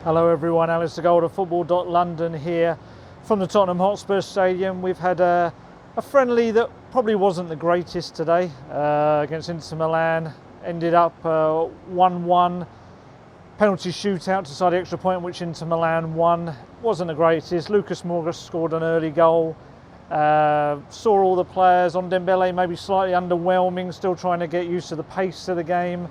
Hello everyone, Alistair Gold of Football.London here from the Tottenham Hotspur Stadium. We've had a friendly that probably wasn't the greatest today against Inter Milan. Ended up 1-1, penalty shootout to decide the extra point, which Inter Milan won. Wasn't the greatest. Lucas Moura scored an early goal. Saw all the players. On Dembele maybe slightly underwhelming, still trying to get used to the pace of the game.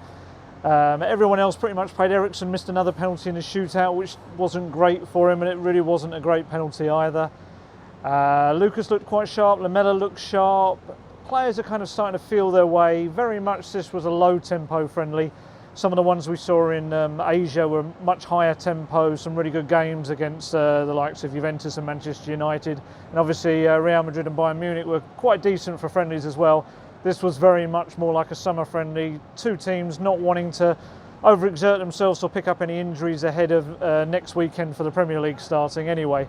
Everyone else pretty much played. Eriksen missed another penalty in the shootout, which wasn't great for him, and it really wasn't a great penalty either. Lucas looked quite sharp, Lamela looked sharp. Players are kind of starting to feel their way. Very much this was a low tempo friendly. Some of the ones we saw in Asia were much higher tempo, some really good games against the likes of Juventus and Manchester United. And obviously Real Madrid and Bayern Munich were quite decent for friendlies as well. This was very much more like a summer friendly. Two teams not wanting to overexert themselves or pick up any injuries ahead of next weekend for the Premier League starting anyway.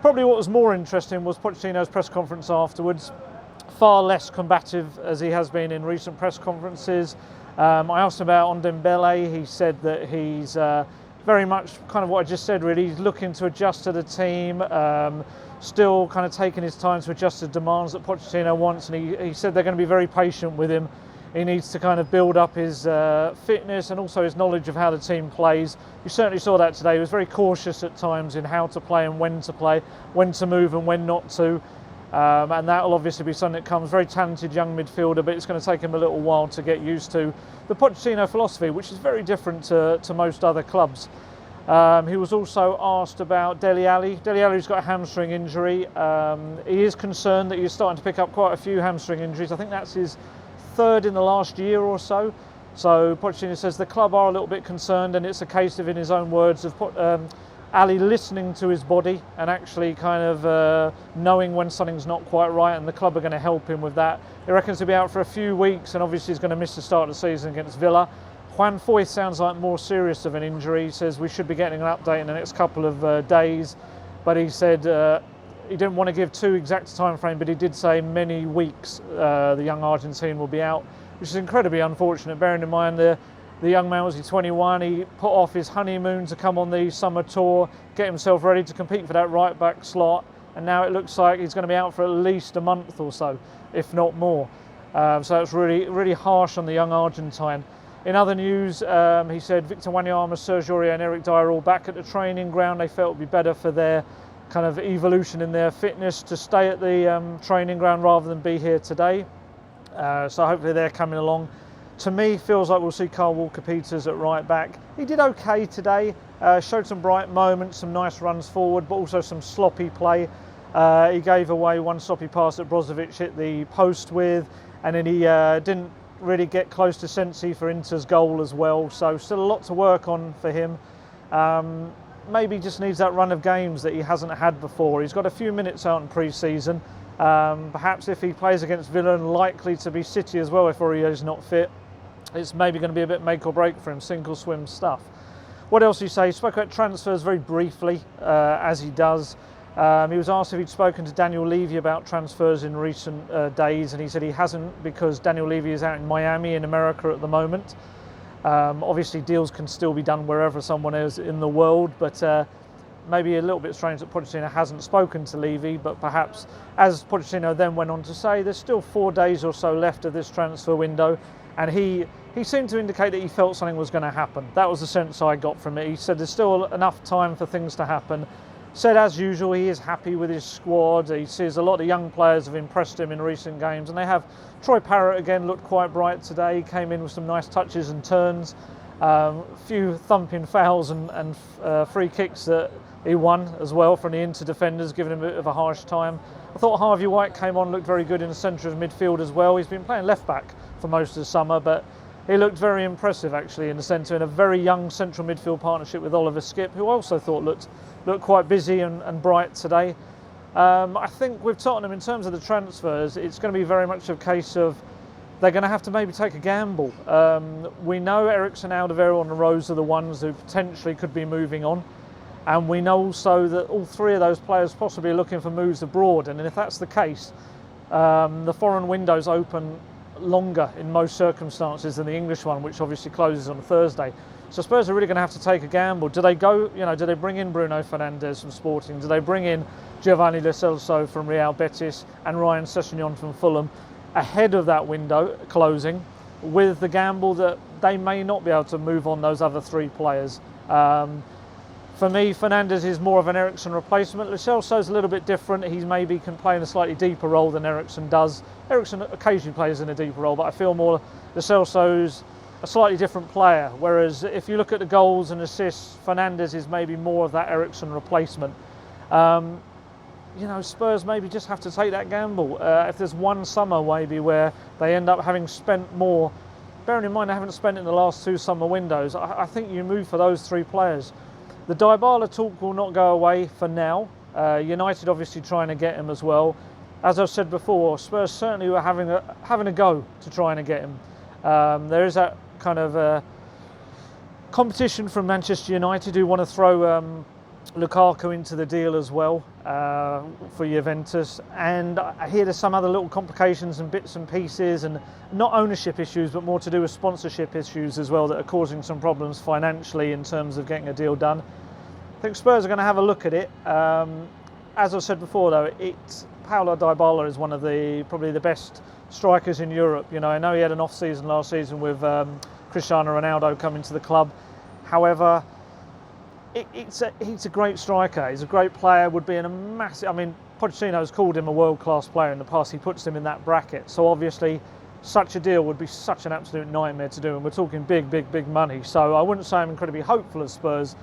Probably what was more interesting was Pochettino's press conference afterwards. Far less combative as he has been in recent press conferences. I asked him about on Dembele. He said that he's very much kind of what I just said really. He's looking to adjust to the team. Still kind of taking his time to adjust to demands that Pochettino wants, and he said they're going to be very patient with him. He needs to kind of build up his fitness and also his knowledge of how the team plays. You certainly saw that today. He was very cautious at times in how to play and when to move and when not to. And that will obviously be something that comes. Very talented young midfielder, but it's going to take him a little while to get used to the Pochettino philosophy, which is very different to most other clubs. He was also asked about Dele Alli. Dele Alli's got a hamstring injury. He is concerned that he's starting to pick up quite a few hamstring injuries. I think that's his third in the last year or so. So Pochettino says the club are a little bit concerned, and it's a case of, in his own words, of Ali listening to his body and actually kind of knowing when something's not quite right, and the club are going to help him with that. He reckons he'll be out for a few weeks, and obviously he's going to miss the start of the season against Villa. Juan Foyth sounds like more serious of an injury. He says we should be getting an update in the next couple of days, but he said he didn't want to give too exact a time frame, but he did say many weeks the young Argentine will be out, which is incredibly unfortunate, bearing in mind the young man was 21. He put off his honeymoon to come on the summer tour, get himself ready to compete for that right back slot, and now it looks like he's going to be out for at least a month or so, if not more. So it's really harsh on the young Argentine. In other news, he said Victor Wanyama, Serge Aurier and Eric Dyer are all back at the training ground. They felt it would be better for their kind of evolution in their fitness to stay at the training ground rather than be here today. So hopefully they're coming along. To me, feels like we'll see Kyle Walker-Peters at right back. He did okay today, showed some bright moments, some nice runs forward, but also some sloppy play. He gave away one sloppy pass that Brozovic hit the post with, and then he didn't really get close to Sensi for Inter's goal as well, so still a lot to work on for him. Maybe just needs that run of games that he hasn't had before. He's got a few minutes out in pre-season. Perhaps if he plays against Villa, and likely to be City as well if Aurier's not fit, it's maybe going to be a bit make or break for him, sink or swim stuff. What else did he say? He spoke about transfers very briefly, as he does. He was asked if he'd spoken to Daniel Levy about transfers in recent days, and he said he hasn't, because Daniel Levy is out in Miami in America at the moment. Obviously deals can still be done wherever someone is in the world, but maybe a little bit strange that Pochettino hasn't spoken to Levy, but perhaps, as Pochettino then went on to say, there's still 4 days or so left of this transfer window, and he seemed to indicate that he felt something was going to happen. That was the sense I got from it. He said there's still enough time for things to happen. Said as usual he is happy with his squad. He says a lot of young players have impressed him in recent games, and they have. Troy Parrott again looked quite bright today. He came in with some nice touches and turns, a few thumping fouls and free kicks that he won as well from the Inter defenders, giving him a bit of a harsh time. I thought Harvey White came on, looked very good in the centre of midfield as well. He's been playing left back for most of the summer, but he looked very impressive actually in the centre, in a very young central midfield partnership with Oliver Skipp, who I also thought looked quite busy and bright today. I think with Tottenham, in terms of the transfers, it's going to be very much a case of they're going to have to maybe take a gamble. We know Eriksen, Alderweireld and Rose are the ones who potentially could be moving on, and we know also that all 3 of those players possibly are looking for moves abroad, and if that's the case, the foreign window's open longer in most circumstances than the English one, which obviously closes on Thursday. So Spurs are really going to have to take a gamble. Do they go, do they bring in Bruno Fernandes from Sporting? Do they bring in Giovanni Lo Celso from Real Betis and Ryan Sessegnon from Fulham ahead of that window closing, with the gamble that they may not be able to move on those other 3 players? For me, Fernandes is more of an Eriksen replacement. Lo Celso's a little bit different. He maybe can play in a slightly deeper role than Eriksen does. Eriksen occasionally plays in a deeper role, but I feel more Lo Celso's a slightly different player. Whereas if you look at the goals and assists, Fernandes is maybe more of that Eriksen replacement. Spurs maybe just have to take that gamble. If there's one summer maybe where they end up having spent more, bearing in mind they haven't spent it in the last 2 summer windows, I think you move for those 3 players. The Dybala talk will not go away for now. United obviously trying to get him as well. As I've said before, Spurs certainly were having a go to trying to get him. There is that kind of competition from Manchester United who want to throw Lukaku into the deal as well for Juventus, and I hear there's some other little complications and bits and pieces, and not ownership issues but more to do with sponsorship issues as well that are causing some problems financially in terms of getting a deal done. I think Spurs are going to have a look at it. As I've said before though, Paulo Dybala is one of probably the best strikers in Europe. I know he had an off season last season with Cristiano Ronaldo coming to the club. However, he's a great striker. He's a great player. Would be in a massive. Pochettino has called him a world-class player in the past. He puts him in that bracket. So obviously, such a deal would be such an absolute nightmare to do. And we're talking big money. So I wouldn't say I'm incredibly hopeful of Spurs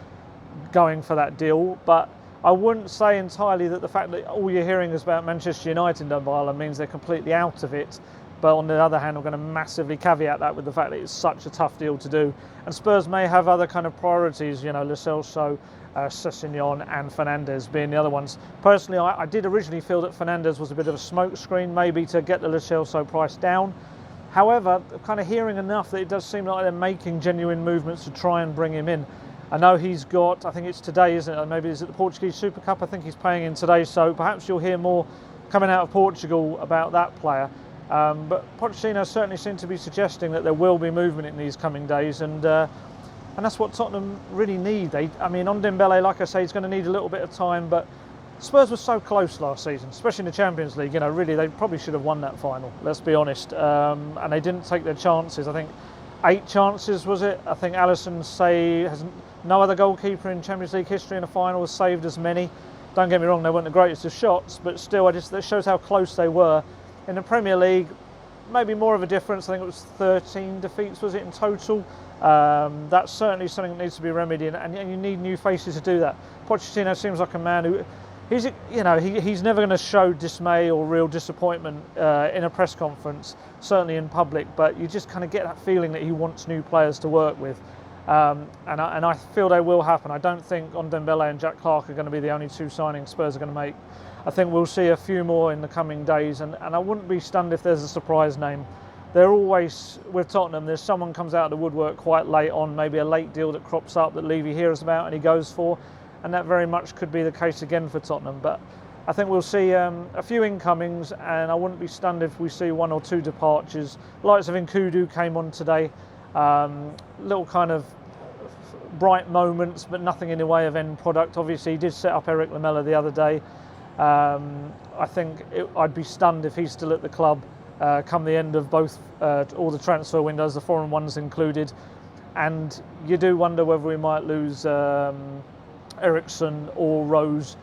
going for that deal, but I wouldn't say entirely that the fact that all you're hearing is about Manchester United and Dybala means they're completely out of it. But on the other hand, I'm going to massively caveat that with the fact that it's such a tough deal to do. And Spurs may have other kind of priorities, Lo Celso, Sessegnon and Fernandes being the other ones. Personally, I did originally feel that Fernandes was a bit of a smokescreen, maybe to get the Lo Celso price down. However, kind of hearing enough that it does seem like they're making genuine movements to try and bring him in. I know he's got, I think it's today, isn't it? Maybe is it the Portuguese Super Cup? I think he's playing in today, so perhaps you'll hear more coming out of Portugal about that player. But Pochettino certainly seemed to be suggesting that there will be movement in these coming days, and that's what Tottenham really need. On Dembele, like I say, he's going to need a little bit of time, but Spurs were so close last season, especially in the Champions League. Really, they probably should have won that final, let's be honest. And they didn't take their chances. I think 8 chances, was it? I think Alisson has no other goalkeeper in Champions League history in a final has saved as many. Don't get me wrong, they weren't the greatest of shots, but still, that shows how close they were. In the Premier League, maybe more of a difference. I think it was 13 defeats, was it, in total? That's certainly something that needs to be remedied, and you need new faces to do that. Pochettino seems like a man who, he's never going to show dismay or real disappointment in a press conference, certainly in public, but you just kind of get that feeling that he wants new players to work with. And I feel they will happen. I don't think Dembele and Jack Clarke are going to be the only 2 signings Spurs are going to make. I think we'll see a few more in the coming days, and I wouldn't be stunned if there's a surprise name. They're always, with Tottenham, there's someone comes out of the woodwork quite late on, maybe a late deal that crops up that Levy hears about and he goes for, and that very much could be the case again for Tottenham. But I think we'll see a few incomings, and I wouldn't be stunned if we see 1 or 2 departures. Likes of Nkudu came on today, little kind of bright moments, but nothing in the way of end product. Obviously, he did set up Eric Lamela the other day. I think I'd be stunned if he's still at the club come the end of both all the transfer windows, the foreign ones included. And you do wonder whether we might lose Eriksen or Rose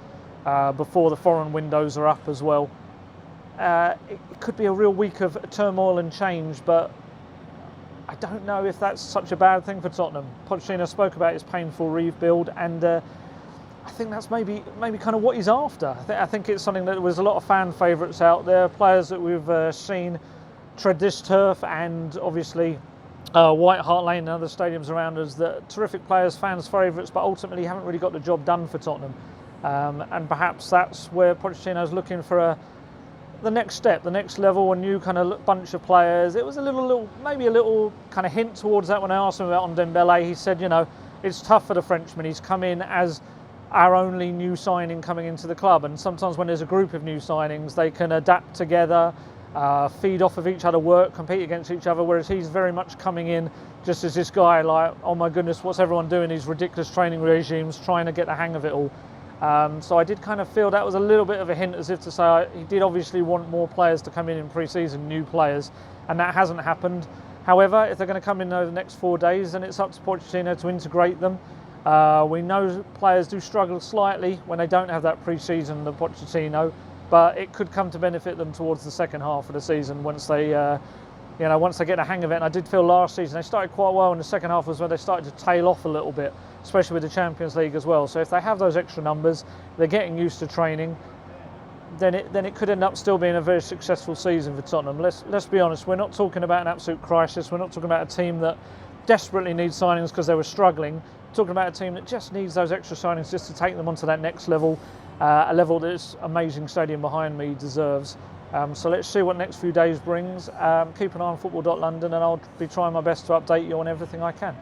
before the foreign windows are up as well. It could be a real week of turmoil and change, but I don't know if that's such a bad thing for Tottenham. Pochettino spoke about his painful rebuild, and I think that's maybe kind of what he's after. I think it's something that there was a lot of fan favourites out there, players that we've seen tread this turf, and obviously White Hart Lane and other stadiums around us, that terrific players, fans favourites, but ultimately haven't really got the job done for Tottenham. And perhaps that's where Pochettino's looking for the next step, the next level, a new kind of bunch of players. It was maybe a little kind of hint towards that when I asked him about Dembele. He said, it's tough for the Frenchman. He's come in as our only new signing coming into the club, and sometimes when there's a group of new signings, they can adapt together, feed off of each other, work, compete against each other, whereas he's very much coming in just as this guy, like, oh my goodness, what's everyone doing, these ridiculous training regimes, trying to get the hang of it all. So I did kind of feel that was a little bit of a hint, as if to say he did obviously want more players to come in pre-season, new players, and that hasn't happened. However, if they're going to come in over the next 4 days, then it's up to Pochettino to integrate them. We know players do struggle slightly when they don't have that pre-season, the Pochettino, but it could come to benefit them towards the second half of the season once they once they get the hang of it. And I did feel last season they started quite well, and the second half was where they started to tail off a little bit, especially with the Champions League as well. So if they have those extra numbers, they're getting used to training, then it could end up still being a very successful season for Tottenham. Let's be honest, we're not talking about an absolute crisis. We're not talking about a team that desperately needs signings because they were struggling. We're talking about a team that just needs those extra signings just to take them onto that next level, a level that this amazing stadium behind me deserves. So let's see what the next few days brings. Keep an eye on football.london, and I'll be trying my best to update you on everything I can.